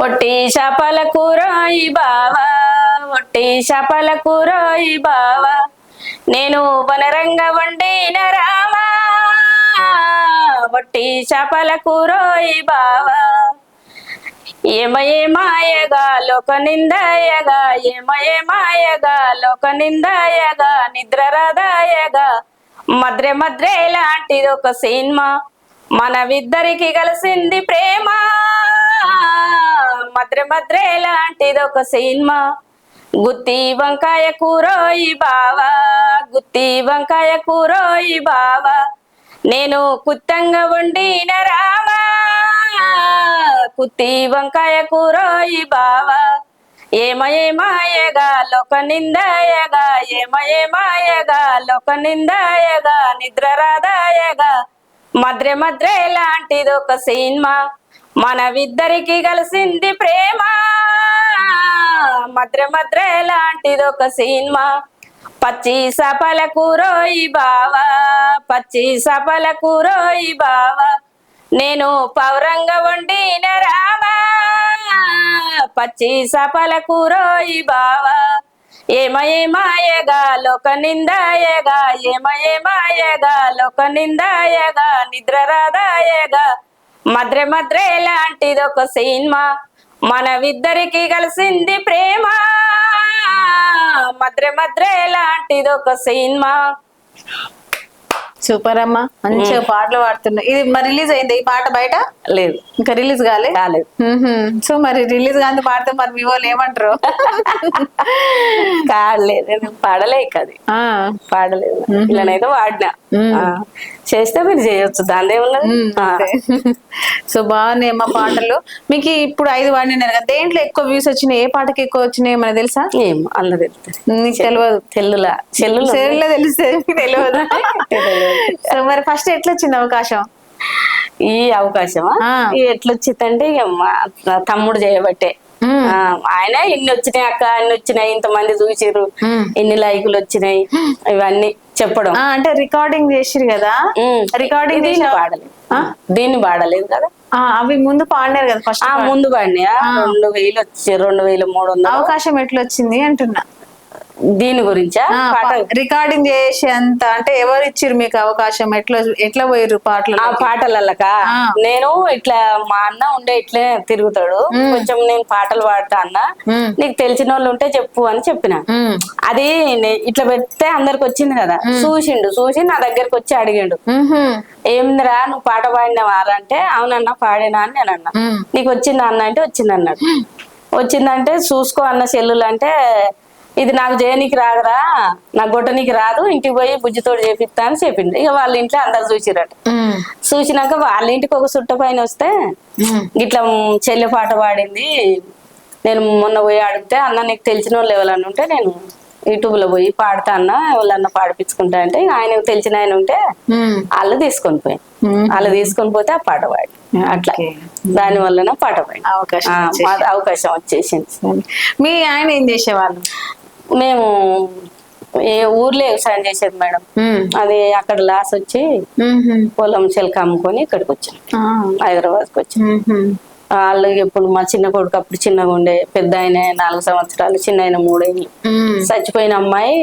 ఒట్టి చేపల కూరోయి బావా, ఒట్టి చేపల కూరోయి బావా, నేను వనరంగ వండిన రామా, ఒట్టి చేపల కూరోయి బావా. ఏమయేమాయగా లోక నిందాయగా, ఏమయేమాయగా లోక నిందాయగా, నిద్ర రాదాయగా మద్రె మద్రే లాంటిది ఒక సినిమా, మనవిద్దరికి కలిసింది ప్రేమ, మద్రె మద్రే లాంటిది ఒక సినిమా. గుత్తి వంకాయ కూరోయి బావా, గుత్తి వంకాయ కూరోయి బావా, నేను కుత్తంగా వండిన రామా, కుత్తి వంకాయ కూరోయి బావా. ఏమయేమాయగా లోక నిందాయగా, ఏమయేమాయగా లోక నిందాయగా, నిద్ర రాదాయగా మద్రె మద్రే లాంటిది ఒక సినిమా, మనవిద్దరికి కలిసింది ప్రేమ, మద్రె మద్రే లాంటిది ఒక సినిమా. పచ్చి చేపల కూరోయి బావా, పచ్చి చేపల కూరోయి బావా, నేను పౌరంగా వండిన రామా, పచ్చి చేపల కూరోయి బావా. ఏమయేమాయగా లోక నిందాయగా, ఏమయేమాయగా లోక నిందాయగా, నిద్ర రాదాయగా మద్రె మద్రే లాంటిది ఒక సినిమా, మనవిద్దరికి కలిసింది ప్రేమ, మద్రె మద్రే లాంటిది ఒక సినిమా. సూపర్ అమ్మా, మంచిగా పాటలు పాడుతున్నాయి. ఇది మరి రిలీజ్ అయింది ఈ పాట బయట? లేదు, ఇంకా రిలీజ్ కాలేదు. సో మరి రిలీజ్ కాదు పాడితే మరి మీ వాళ్ళు ఏమంటారు? కాలేదు, పాడలే అది, పాడలేదు. ఇలానైతే వాడినా, చేస్తే మీరు చేయొచ్చు, దాని ఉన్నది. సో బాగున్నాయి అమ్మా పాటలు. మీకు ఇప్పుడు 5 వాడినారు కదా, దేంట్లో ఎక్కువ వ్యూస్ వచ్చినాయి, ఏ పాటకి ఎక్కువ వచ్చినాయి మనకు తెలుసా? ఏం అల్ల తెలుస్తుంది, నీకు తెలియదు? సెల్లులో తెలిస్తే తెలియదు. సో మరి ఫస్ట్ ఎట్లా వచ్చింది అవకాశం? ఈ అవకాశమా ఎట్లొచ్చిందంటే ఇక మా తమ్ముడు చేయబట్టే. ఆయన ఇన్ని వచ్చినాయి అక్క, ఇన్ని వచ్చినాయి, ఇంతమంది చూసిర్రు, ఇన్ని లైకులు వచ్చినాయి, ఇవన్నీ చెప్పడం. అంటే రికార్డింగ్ చేసిరు కదా, రికార్డింగ్ పాడలేదు, దీన్ని పాడలేదు కదా. అవి ముందు పాడినారు కదా ఫస్ట్? ముందు పాడినా 2000 వచ్చి 2300. అవకాశం ఎట్లా వచ్చింది అంటున్నా దీని గురించా? రికార్డింగ్ చేసేంత అంటే ఎవరు ఇచ్చిర్రు మీకు అవకాశం? ఎట్లా పోయిర్రు పాటలు? ఆ పాటలక నేను ఇట్లా మా అన్న ఉండే ఇట్లే తిరుగుతాడు, కొంచెం నేను పాటలు పాడతా అన్న, నీకు తెలిసిన వాళ్ళు ఉంటే చెప్పు అని చెప్పిన. అది ఇట్లా పెడితే అందరికి వచ్చింది కదా, చూసి నా దగ్గరకు వచ్చి అడిగిండు, ఏందిరా నువ్వు పాట పాడినావా అంటే, అవునన్నా పాడినా అని నేను అన్నా. నీకు వచ్చిందా అన్న అంటే వచ్చింది అన్నాడు. వచ్చిందంటే చూసుకో అన్న సెల్లులు అంటే, ఇది నాకు చేయనీకి రాదురా, నాకు గొట్టనీకి రాదు, ఇంటికి పోయి బుజ్జితోడు చేపిస్తా అని చెప్పింది. ఇక వాళ్ళ ఇంట్లో అందరు చూసిరట. చూసినాక వాళ్ళ ఇంటికి ఒక చుట్ట పైన వస్తే ఇట్లా చెల్లె పాట పాడింది, నేను మొన్న పోయి అడిగితే అన్న నీకు తెలిసిన వాళ్ళు ఎవరన్నా ఉంటే నేను యూట్యూబ్ లో పోయి పాడతా అన్న, వాళ్ళన్న పాడిపించుకుంటా అంటే, ఆయనకు తెలిసిన ఆయన ఉంటే వాళ్ళు తీసుకొని పోయి పోతే ఆ పాట పాడి, అట్లా దాని వలన పాట పాడి అవకాశం వచ్చేసింది. మీ ఆయన ఏం చేసేవాళ్ళు? మేము ఊర్లో వ్యవసాయం చేసేది మేడం. అది అక్కడ లాస్ వచ్చి పొలం చెలక అమ్ముకొని ఇక్కడికి వచ్చాం, హైదరాబాద్కి వచ్చాం. వాళ్ళు ఎప్పుడు మా చిన్న కొడుకు అప్పుడు చిన్నగా ఉండే, పెద్ద ఆయన 4 సంవత్సరాలు, చిన్న ఆయన 3 ఏళ్ళు. చచ్చిపోయిన అమ్మాయి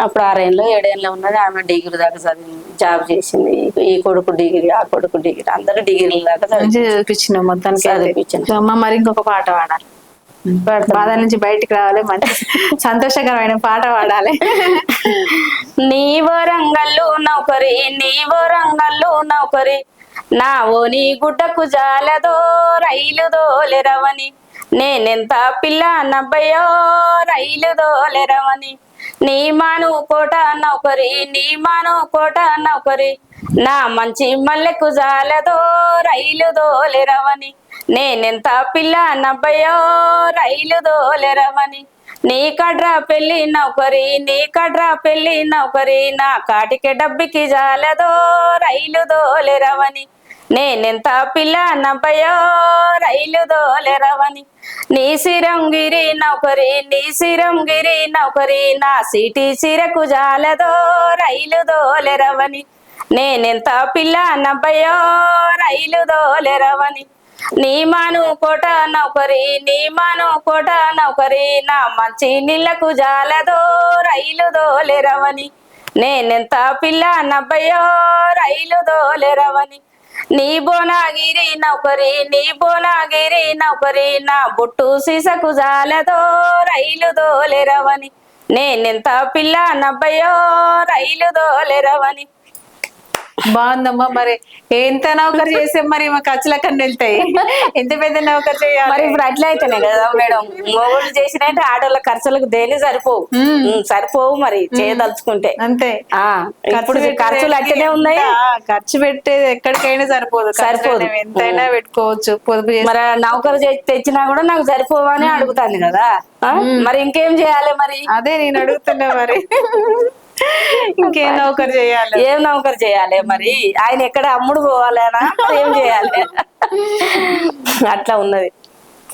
అప్పుడు 6 ఏళ్ళు 7 ఏళ్ళు ఉన్నది. ఆమె డిగ్రీ దాకా చదివింది, జాబ్ చేసింది. ఈ కొడుకు డిగ్రీ, ఆ కొడుకు డిగ్రీ, అందరూ డిగ్రీల దాకా చదివించిన మొత్తానికి చదివించిన. మరి ఇంకొక పాట పాడాలి, బాధ నుంచి బయటికి రావాలి, మంచి సంతోషకరమైన పాట పాడాలి. నీవో రంగల్లు నౌకరి, నీవో రంగల్లు నౌకరి, నా ఓని గుడ్డకు జాలదో రైలు దోలెరవని, నేనెంత పిల్ల నబ్బయో రైలు దోలెరవని, నీ మాను కోట నౌకరి, నీ మాను కోట నౌకరి, నా మంచి మల్లెకు జాలదో రైలు దోలెరవని, నేనెంత పిల్ల నబ్బయో రైలు దోలెరవని, నీ కడ్రా పెళ్లి నౌకరి, నీ కడ్రా పెళ్లి నౌకరి, నా కాటికి డబ్బికి జాలదో రైలు దోలెరవని, నేనెంత పిల్ల నబ్బయో రైలు దోలెరవని, నీ సిరంగిరి నౌకరి, నీ సిరంగిరి నౌకరి, నా సిటీ సిరకు జాలదో రైలు దోలెరవని, నేనెంత పిల్ల నబ్బయో రైలు దోలెరవని, నీ మాను కోట నౌకరి నీ మాను కోట నౌకరి నా మంచి నీళ్లకు జాలదో రైలు దోలెరవని నేనెంత పిల్ల నబ్బయ్యో రైలు దోలెరవని నీ బోనాగిరి నౌకరి నా బొట్టు సీసకు జాలదో రైలు దోలెరవని నేనెంత పిల్ల నబ్బయ్యో రైలు దోలెరవని. బాగుందమ్మా. మరి ఎంత నౌకరు చేస్తే మరి మా ఖర్చుల కన్నా వెళ్తాయి, ఎంత పెద్ద నౌకరు చేయాలి. మరి ఇప్పుడు అట్లా అయితేనే కదా మేడం, మొగుళ్ళు చేసినట్టే ఆడవాళ్ళ ఖర్చులకు దేని సరిపోవు మరి చేయదలుచుకుంటే అంతే. ఇప్పుడు ఖర్చులు అట్టనే ఉన్నాయి, ఖర్చు పెట్టేది ఎక్కడికైనా సరిపోదు. ఎంతైనా పెట్టుకోవచ్చు పొదుపు. మరి నౌకరు తెచ్చినా కూడా నాకు సరిపోవని అడుగుతాను కదా, మరి ఇంకేం చేయాలి మరి? అదే నేను అడుగుతున్నా, మరి ఇంకేం నౌకరు చేయాలి? ఏం నౌకరు చేయాలి మరి? ఆయన ఎక్కడ అమ్ముడు పోవాలనా ఏం చేయాలి? అట్లా ఉన్నది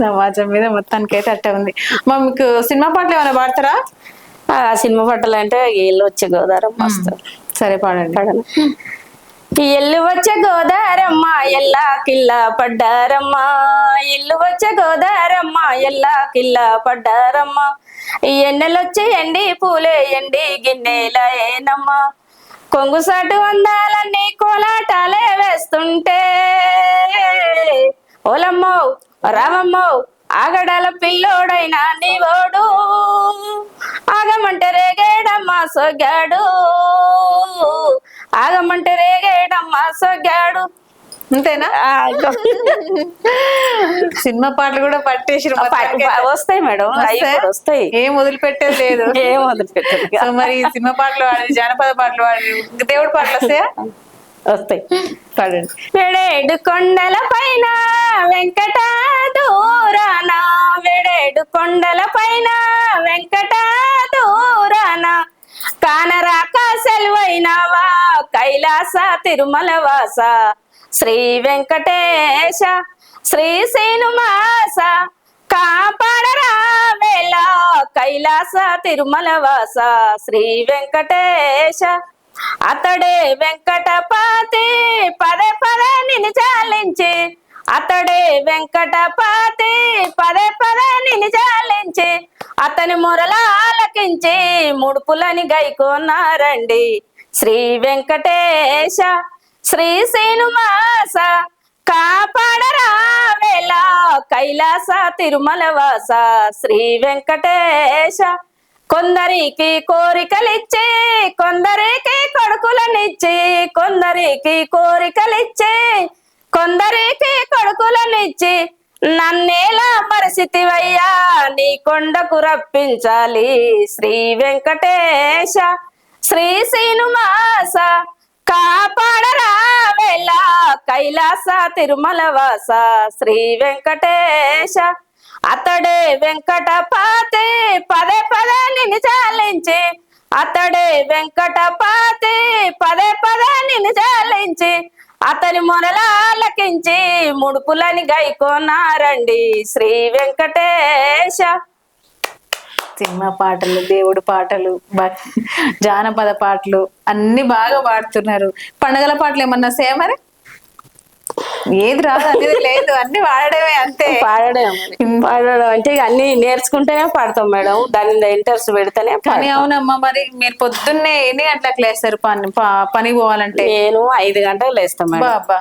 సమాజం మీద మొత్తానికి అయితే అట్టే ఉంది. మీకు సినిమా పాటలు ఏమైనా పాడతారా? సినిమా పాటలు అంటే ఎల్లు వచ్చే గోదావరి మస్తు. సరే పాడండి. ఎల్లు వచ్చే గోదారమ్మ ఎల్లా కిల్ల పడ్డారమ్మ, ఎల్లు వచ్చే గోదారమ్మ ఎల్లా కిల్ల పడ్డారమ్మ, ఎన్నెలొచ్చి ఎండి పూలే ఎండి గిన్నెలయేనమ్మ, కొంగుసాటు అందాలన్నీ కోలాటాలే వేస్తుంటే ఓలమ్మో రామమ్మో ఆగడాల పిల్లోడైనా నీవోడు ఆగమంటే రేగేడమ్మా సొగ్గాడు, ఆగమంటే రేగేడమ్మా సొగ్గాడు. అంతేనా? సినిమా పాటలు కూడా పట్టేసి వస్తాయి మేడం, వస్తాయి. ఏం వదిలిపెట్టేది లేదు, ఏం వదిలిపెట్టేది. మరి సినిమా పాటలు పాడి, జానపద పాటలు పాడి, దేవుడి పాటలు వస్తాయా? వస్తాయి, పాడండి. వెడేడు కొండల పైన వెంకట దూరాన, వెడేడు కొండల పైన వెంకట దూరాన, కానరాక సెలవైనవా కైలాస తిరుమల వాస, శ్రీ వెంకటేశ శ్రీ శ్రీనివాస కాపాడరా వేళ కైలాస తిరుమల వాస, శ్రీ వెంకటేశ అతడే వెంకటపతి పదే పదే నిన్ను చాలించి, అతడే వెంకటపతి పదే పదే నిన్ను చాలించి, అతని మొరలాలకించి ముడుపులని గైకోన్నారండి, శ్రీ వెంకటేశ శ్రీ శ్రీనివాస కాపాడరా వేళ కైలాస తిరుమల వాస, శ్రీ వెంకటేశ. కొందరికి కోరికలిచ్చి కొందరికి కొడుకులనిచ్చి, కొందరికి కోరికలిచ్చి కొందరికి కొడుకులనిచ్చి, నన్నేలా పరిస్థితివయ్యా నీ కొండకు రప్పించాలి, శ్రీ వెంకటేశ శ్రీ శ్రీనివాస కాపాడరా వేళ కైలాస తిరుమల వాస, శ్రీ వెంకటేశ అతడే వెంకటపతి పదే పదే నిన్ను చాలించి, అతడే వెంకటపతి పదే పదే నిన్ను చాలించి, అతని మొరలాలకించి ముడుపులని గైకోన్నారండి, శ్రీ వెంకటేశ. సినిమా పాటలు, దేవుడి పాటలు, జానపద పాటలు అన్ని బాగా పాడుతున్నారు. పండగల పాటలు ఏమన్నా వస్తాయా మరి? ఏది రాదు అనేది లేదు, అన్ని పాడడమే. అంతే, పాడడం అంటే అన్ని నేర్చుకుంటేనే పాడతాం మేడం, దాని ఇంట్రెస్ట్ పెడితేనే. కానీ అవునమ్మా, మరి మీరు పొద్దున్నే ఎన్ని గంటలకు లేస్తారు పని పోవాలంటే? నేను 5 గంటలకు లేస్తాం మేడం. బాబా,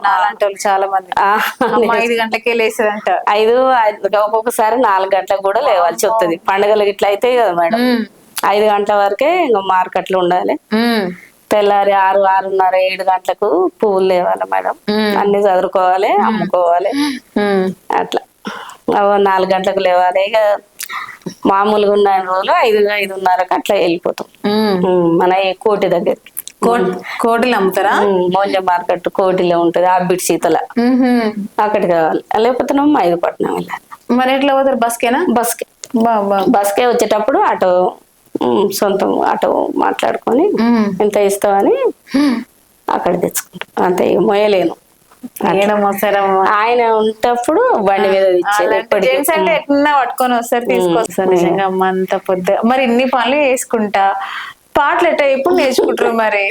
నాలాంటి వాళ్ళు చాలా మంది 5 గంటలకే లేస్తారంట. 5 ఒక్కొక్కసారి 4 గంటలకు కూడా లేవాల్సి వస్తుంది. పండుగలు ఇట్లా అయితే కదా మేడం, 5 గంటల వరకే ఇంకా మార్కెట్లో ఉండాలి. తెల్లారి 6, 6:30, 7 గంటలకు పువ్వులు లేవాలి మేడం, అన్ని చదువుకోవాలి, అమ్ముకోవాలి. అట్లా 4 గంటలకు లేవాలి. ఇక మామూలుగా ఉన్న రోజులు 5, 5:30కి అట్లా వెళ్ళిపోతాం మన ఈ కోటి దగ్గరికి. కోటిలో అమ్ముతారా? మోంజ మార్కెట్ కోటిలో ఉంటది, ఆబిడ్ శీతల, అక్కడికి కావాలి. లేకపోతే నువ్వు మైదుపట్నం వెళ్ళాలి. మరి ఎట్లా పోతారు? బస్కేనా? బస్కే వచ్చేటప్పుడు ఆటో, సొంతం ఆటో మాట్లాడుకొని ఎంత ఇస్తామని అక్కడ తెచ్చుకుంటాం. అంతే, మొయ్యలేను. ఆయన ఉంటప్పుడు బండి మీద అంటే ఎట్లా పట్టుకొని వస్తారు, తీసుకొస్తారు. నిజంగా అమ్మ అంత పొద్దు మరి ఇన్ని పనులు చేసుకుంటా పాటలు ఎప్పుడు నేర్చుకుంటారు మరి?